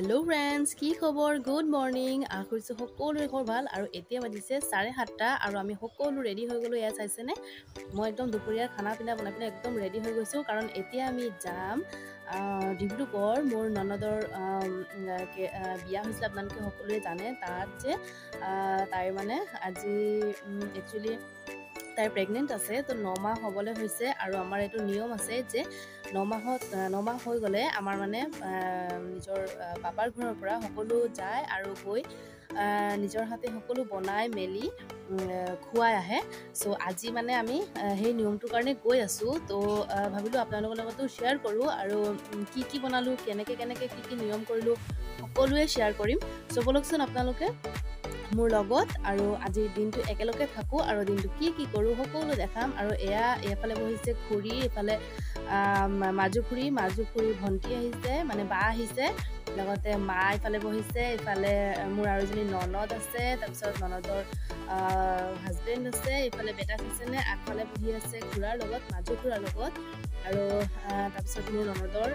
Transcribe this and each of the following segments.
Hello friends की खबर good morning आखिर সকলোৰে খবৰ ভাল আৰু এতিয়া বাজিছে 7:30 আৰু আমি সকলো ৰেডি হৈ গলো এয়া চাইছেনে মই একদম দুপৰীয়া খানা পিনা বনাই পিনে একদম ৰেডি হৈ গৈছো কাৰণ এতিয়া আমি যাম ডিব্ৰুগড় মোৰ ননদৰ বিয়া হৈছিল আপোনালোকে সকলোৱে জানে তাত যে তাই মানে আজি একচুয়ালি তাই প্ৰেগনেন্ট আছে তো 9 মাহ হ'বলৈ হৈছে আৰু আমাৰ এটো নিয়ম আছে যে 9 মাহ হৈ গলে আমাৰ মানে নিজৰ পাপাৰ ঘৰৰ পৰা সকলো যায় আৰু গৈ নিজৰ হাতে সকলো বনাই মেলি খুৱাই আহে সো আজি মানে আমি সেই নিয়মটোৰ কাৰণে গৈ আছো তো ভাবিলো আপোনালোকৰ লগতো শেয়াৰ কৰো আৰু কি কি বনালো কেনেকে কি নিয়ম কৰিলো সকলোৱে শেয়াৰ কৰিম সো বলকচোন আপোনালোকে মোৰ লগত আৰু আজি দিনটো একেলগে থাকো আৰু দিনটো কি কৰো সকলো দেখাম আৰু এফালে বহিছে খুৰী এফালে মাজু খুৰী ভন্টি আহিছে মানে বা আহিছে লগতে মা ইফালে বহিছে ইফালে মোৰ আৰু জনী ননদ আছে তাৰপিছত ননদৰ হাজবেণ্ড আছে ইফালে বেটা আছে নে আগফালে বহি আছে খুৰাৰ লগত মাজু খুৰাৰ লগত আৰু তাৰপিছত মোৰ ননদৰ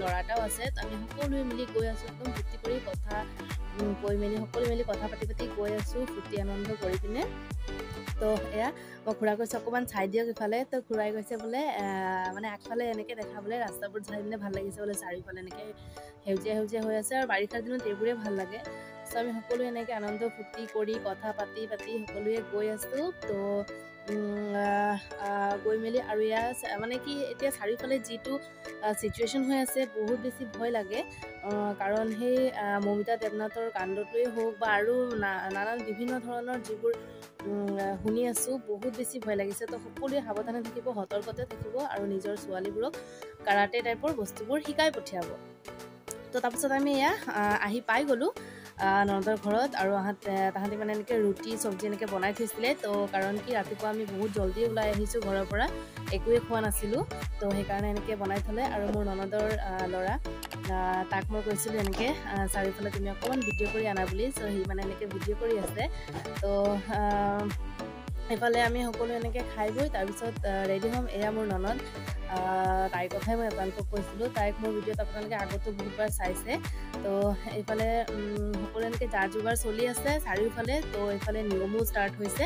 লৰাটাও আছে আমি সকলোৱে মিলি গৈ আছো একদম ফূৰ্তি কৰি কথা কৈ মেলি সকলো মিলি কথা পাতি গৈ আছো ফূৰ্তি আনন্দ কৰি পিনে তো এয়া মই খুৰা কৈছে অকমান চাই দিয়ক ইফালে তো খুৰাই কৈছে বোলে মানে আগফালে এনেকে দেখা বোলে ৰাস্তাবোৰ চাই পিনে ভাল লাগিছে বোলে চাৰিওফালে এনেকে সেউজীয়া হৈ আছে আৰু বাৰিষাৰ দিনত এইবোৰে ভাল লাগে সো আমি সকলোৱে এনেকে আনন্দ ফূৰ্তি কৰি কথা পাতি সকলোৱে গৈ আছো তো গৈ মেলি আৰু মানে কি এতিয়া চাৰিওফালে যিটো সিচুৱেশন হৈ আছে বহুত বেছি ভয় লাগে কাৰণ সেই মমিতা দেৱনাথৰ কাণ্ডটোৱে হোক বা আৰু নানান বিভিন্ন ধৰণৰ যিবোৰ শুনি আছো বহুত বেছি ভয় লাগিছে তো সকলোৱে সাৱধানে থাকিব সতৰ্কতে থাকিব আৰু নিজৰ ছোৱালীবোৰক কাৰাটে টাইপৰ বস্তুবোৰ শিকাই পঠিয়াব তো তাৰপিছত আমি আহি পাই গলো ননদৰ ঘৰত আৰু তাহাঁতি মানে এনেকে ৰুটি চব্জি এনেকে বনাই থৈছিলে তো কাৰণ কি ৰাতিপুৱা আমি বহুত জলদি ওলাই আহিছো ঘৰৰ পৰা একোৱে খোৱা নাছিলো তো সেইকাৰণে এনেকে বনাই থলে আৰু মোৰ ননদৰ ল'ৰা তাক মই কৈছিলো এনেকে চাৰিওফালে তুমি অকমান ভিডিঅ' কৰি আনা বুলি সো সি মানে এনেকে ভিডিঅ' কৰি আছে তো এফালে আমি সকলো এনেকে খাই গৈ তাৰপিছত ৰেডি হ'ম এয়া মোৰ ননদ তাইৰ কথাই মই আপোনালোকক কৈছিলো তাইক মোৰ ভিডিঅ'ত আপোনালোকে আগতো বহুতবাৰ চাইছে তো এইফালে সকলো এনেকে যা যোগাৰ চলি আছে চাৰিওফালে তো এইফালে নিয়মো ষ্টাৰ্ট হৈছে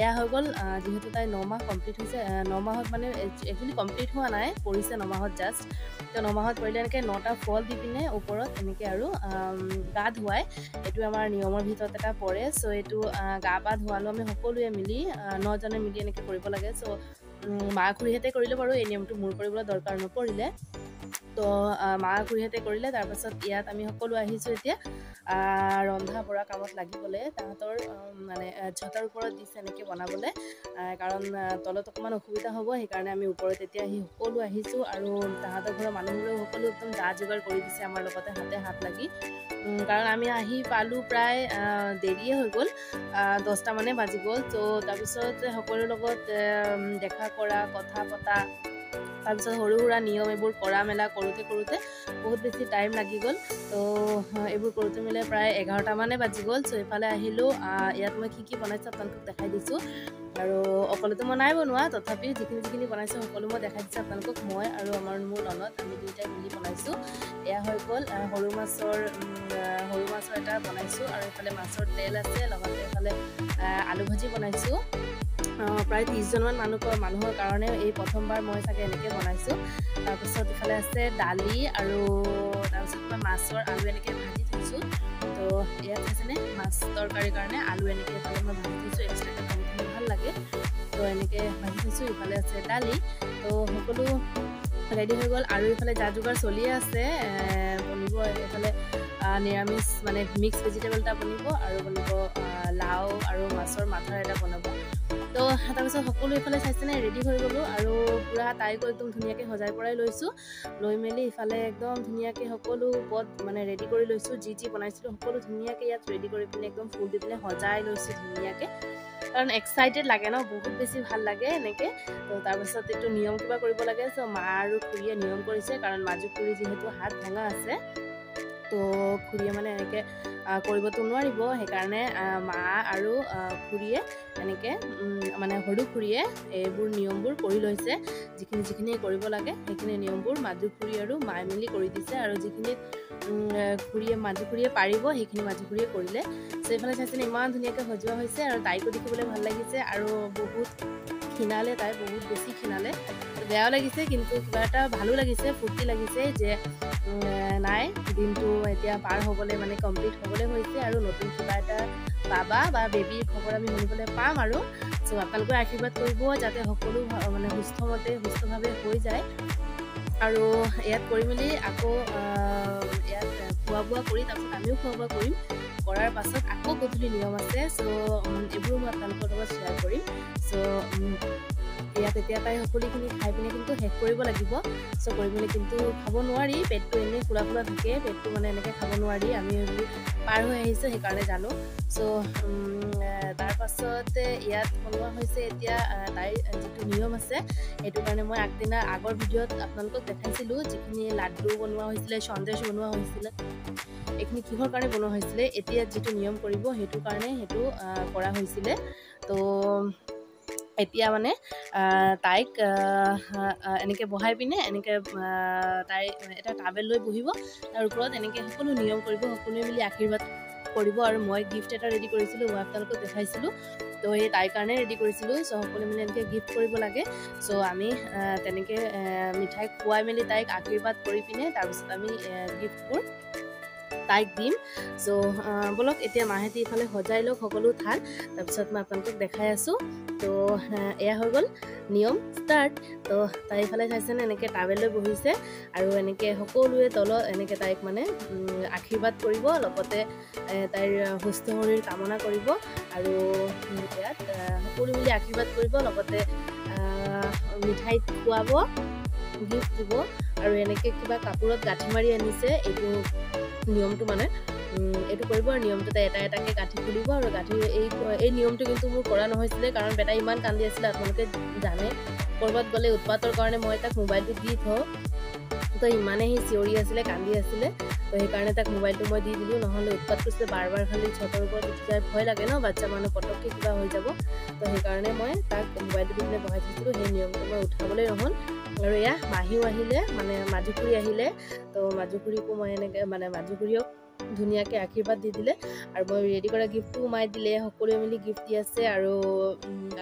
এয়া হৈ গ'ল যিহেতু তাই 9 মাহ কমপ্লিট হৈছে 9 মাহত মানে একচুৱেলি কমপ্লিট হোৱা নাই পৰিছে 9 মাহত জাষ্ট তো 9 মাহত পৰিলে এনেকে 9টা ফল দি পিনে ওপৰত এনেকে আৰু গা ধুৱাই এইটো আমাৰ নিয়মৰ ভিতৰত এটা পৰে সো এইটো গা পা ধুৱালো আমি সকলোৱে মিলি 9 জনে মিলি এনেকে কৰিব লাগে সো মা খুৰীহেতে কৰিলে বাৰু এই নিয়মটো মোৰ কৰিবলৈ দৰকাৰ নপৰিলে তো মা খুৰীহেতে কৰিলে তাৰ পাছত ইয়াত আমি সকলো আহিছো এতিয়া ৰন্ধা বঢ়া কামত লাগিবলে তাহাঁতৰ মানে ছটাৰ ওপৰত দিছে এনেকে বনাবলে কাৰণ তলত অকমান অসুবিধা হ'ব সেইকাৰণে আমি ওপৰত এতিয়া আহি সকলো আহিছো আৰু তাহাঁতৰ ঘৰৰ মানুহবোৰে সকলো একদম যা যোগাৰ কৰি দিছে আমাৰ লগতে হাত লাগি কাৰণ আমি আহি পালো প্ৰায় দেৰিয়ে হৈ গ'ল 10টা মানে বাজি গ'ল তো তাৰপিছত সকলোৰ লগত দেখা কৰা কথা পতা তাৰপিছত সৰু সুৰা নিয়ম এইবোৰ কৰা মেলা কৰোতে বহুত বেছি টাইম লাগি গ'ল তো এইবোৰ কৰোতে মেলে প্ৰায় 11টা মানে বাজি গ'ল সো এফালে আহিলো ইয়াত মই কি বনাইছো আপোনালোকক দেখাই দিছো আৰু অকলেতো মই নাই বনোৱা তথাপি যিখিনি বনাইছো সকলো মই দেখাই দিছো আপোনালোকক মই আৰু মোৰ ননদ আমি দুইটাই মিলি বনাইছো এয়া হৈ গ'ল সৰু মাছৰ এটা বনাইছো আৰু এফালে মাছৰ তেল আছে লগতে এফালে আলু ভাজি বনাইছো প্ৰায় 30 জনমান মানুহৰ কাৰণে এই প্ৰথমবাৰ মই চাগে এনেকে বনাইছো তাৰপিছত ইফালে আছে দালি আৰু তাৰপিছত মই মাছৰ আলু এনেকে ভাজি থৈছো তো ইয়াত আছেনে মাছ তৰকাৰীৰ কাৰণে আলু এনেকে ইফালে মই ভাজি থৈছো এক্সট্ৰাকে ভাজি ভাল লাগে তো এনেকে ভাজি থৈছো ইফালে আছে দালি তো সকলো ৰেডি হৈ গ'ল আৰু ইফালে যা যোগাৰ চলি আছে বনিব এফালে নিৰামিষ মানে মিক্স ভেজিটেবল এটা বনিব আৰু বনিব লাও আৰু মাছৰ মাথাৰ এটা বনাব তো তাৰপিছত সকলো ইফালে চাইছেনে ৰেডি হৈ গ'লো আৰু পুৰা তাইকো একদম ধুনীয়াকৈ সজাই পৰাই লৈছোঁ লৈ মেলি ইফালে একদম ধুনীয়াকৈ সকলো পদ মানে ৰেডি কৰি লৈছোঁ যি বনাইছিলোঁ সকলো ধুনীয়াকৈ ইয়াত ৰেডি কৰি পিনে একদম ফুল দি পিনে সজাই লৈছোঁ ধুনীয়াকৈ কাৰণ এক্সাইটেড লাগে ন বহুত বেছি ভাল লাগে এনেকৈ তো তাৰপিছত এইটো নিয়ম কিবা কৰিব লাগে সো মা আৰু খুৰীয়ে নিয়ম কৰিছে কাৰণ মাজু খুৰী যিহেতু হাত ভঙা আছে তো খুৰীয়ে মানে এনেকৈ কৰিবতো নোৱাৰিব, সেইকাৰণে মা আৰু খুৰীয়ে এনেকৈ মানে সৰু খুৰীয়ে এইবোৰ নিয়মবোৰ কৰি লৈছে। যিখিনি কৰিব লাগে সেইখিনি নিয়মবোৰ মাজু খুৰী আৰু মাই মিলি কৰি দিছে, আৰু যিখিনি মাজু খুৰীয়ে পাৰিব সেইখিনি মাজু খুৰীয়ে কৰিলে। চ' এইফালে চাইছেনে ইমান ধুনীয়াকৈ সজোৱা হৈছে, আৰু তাইকো দেখিবলৈ ভাল লাগিছে, আৰু বহুত ক্ষীণালে, তাই বহুত বেছি ক্ষীণালে। বেয়াও লাগিছে কিন্তু কিবা এটা ভালো লাগিছে, ফূৰ্তি লাগিছে যে নাই দিনটো এতিয়া পাৰ হ'বলৈ মানে কমপ্লিট হ'বলৈ হৈছে, আৰু নতুন কিবা এটা বাবা বা বেবীৰ খবৰ আমি শুনিবলৈ পাম। আৰু চ' আপোনালোকে আশীৰ্বাদ কৰিব যাতে সকলো মানে সুস্থভাৱে হৈ যায়। আৰু ইয়াত কৰি মেলি আকৌ ইয়াত খোৱা বোৱা কৰি তাৰপিছত আমিও খোৱা বোৱা কৰিম। কৰাৰ পাছত আকৌ গধূলি নিয়ম আছে, চ' এইবোৰো মই আপোনালোকৰ লগত শ্বেয়াৰ কৰিম। চ' ইয়াত এতিয়া তাই সকলোখিনি খাই পিনে কিন্তু শেষ কৰিব লাগিব। চ' কৰি মেলি কিন্তু খাব নোৱাৰি, পেটটো এনেই ফুলা থাকে, পেটটো মানে এনেকৈ খাব নোৱাৰি। আমি এইবোৰ পাৰ হৈ আহিছোঁ সেইকাৰণে জানো। চ' তাৰপাছত ইয়াত বনোৱা হৈছে এতিয়া তাইৰ যিটো নিয়ম আছে সেইটো কাৰণে মই আগৰ ভিডিঅ'ত আপোনালোকক দেখাইছিলোঁ যিখিনি লাড্ডু বনোৱা হৈছিলে, সন্দেশ বনোৱা হৈছিলে, এইখিনি কিহৰ কাৰণে বনোৱা হৈছিলে, এতিয়া যিটো নিয়ম কৰিব সেইটো কাৰণে সেইটো কৰা হৈছিলে। তো এতিয়া মানে তাইক এনেকৈ বহাই পিনে এনেকৈ তাই এটা টাৱেল লৈ বহিব, তাৰ ওপৰত এনেকৈ সকলো নিয়ম কৰিব, সকলোৱে মিলি আশীৰ্বাদ কৰিব। আৰু মই গিফ্ট এটা ৰেডি কৰিছিলোঁ, মই আপোনালোকক দেখাইছিলোঁ, তো সেই তাইৰ কাৰণে ৰেডি কৰিছিলোঁ। চ' সকলোৱে মিলি এনেকৈ গিফ্ট কৰিব লাগে। চ' আমি তেনেকৈ মিঠাই খুৱাই মেলি তাইক আশীৰ্বাদ কৰি পিনে তাৰপিছত আমি গিফ্টবোৰ তাইক দিম। চ' বলক এতিয়া মাহেঁতি ইফালে সজাই লওক সকলো থাল, তাৰপিছত মই আপোনালোকক দেখাই আছোঁ। তো এয়া হৈ গ'ল নিয়ম ষ্টাৰ্ট। তো তাই ইফালে চাইছেনে এনেকৈ টাৱেল লৈ বহিছে, আৰু এনেকৈ সকলোৱে তলত এনেকৈ তাইক মানে আশীৰ্বাদ কৰিব, লগতে তাইৰ সুস্থ শৰীৰ কামনা কৰিব। আৰু ইয়াত সকলো মিলি আশীৰ্বাদ কৰিব, লগতে মিঠাই খুৱাব, গিফ্ট দিব, আৰু এনেকৈ কিবা কাপোৰত গাঁঠি মাৰি আনিছে। এইটো নিয়মটো মানে এইটো কৰিব, আৰু নিয়মটোতে এটাকৈ গাঁঠি খুলিব, আৰু গাঁঠি এই নিয়মটো কিন্তু মোৰ কৰা নহৈছিলে, কাৰণ বেটাই ইমান কান্দি আছিলে। আপোনালোকে জানে ক'ৰবাত গ'লে উৎপাতৰ কাৰণে মই তাক মোবাইলটো দি থওঁ, তো ইমানেই সি চিঞৰি আছিলে, কান্দি আছিলে, তো সেইকাৰণে তাক মোবাইলটো মই দি দিলোঁ। নহ'লে উৎপাত কৰিছিলে, বাৰ খালি ছটৰ ওপৰত উঠি যায়, ভয় লাগে ন, বাচ্ছা মানুহ পটককৈ কিবা হৈ যাব। তো সেইকাৰণে মই তাক মোবাইলটো দি পিনে বহাই থৈছিলোঁ, সেই নিয়মটো মই উঠাবলৈ নহ'ল। আৰু এয়া মাহীও আহিলে, মানে মাজু খুৰী আহিলে, তো মাজু খুৰীকো মই এনেকৈ মানে মাজু খুৰীয়েও ধুনীয়াকৈ আশীৰ্বাদ দি দিলে, আৰু মই ৰেডি কৰা গিফ্টটো সোমাই দিলে, সকলোৱে মিলি গিফ্ট দি আছে আৰু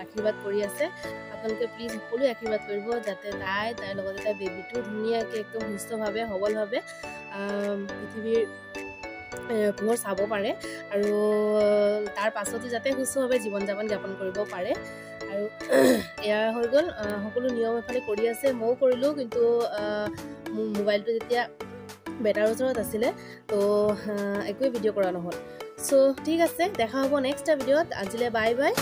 আশীৰ্বাদ কৰি আছে। আপোনালোকে প্লিজ সকলোৱে আশীৰ্বাদ কৰিব যাতে তাইৰ লগতে তাইৰ বেবীটো ধুনীয়াকৈ একদম সুস্থভাৱে সবলভাৱে পৃথিৱীৰ পোহৰ চাব পাৰে, আৰু তাৰ পাছতো যাতে সুস্থভাৱে জীৱন যাপন কৰিব পাৰে। আৰু এয়া হৈ গ'ল সকলো নিয়ম এফালে কৰি আছে, ময়ো কৰিলোঁ, কিন্তু মোৰ মোবাইলটো যেতিয়া বেটাৰ ওচৰত আছিলে, তো একোৱেই ভিডিঅ' কৰা নহ'ল। চ' ঠিক আছে, দেখা হ'ব নেক্সট এটা ভিডিঅ'ত। আজিলৈ বাই বাই।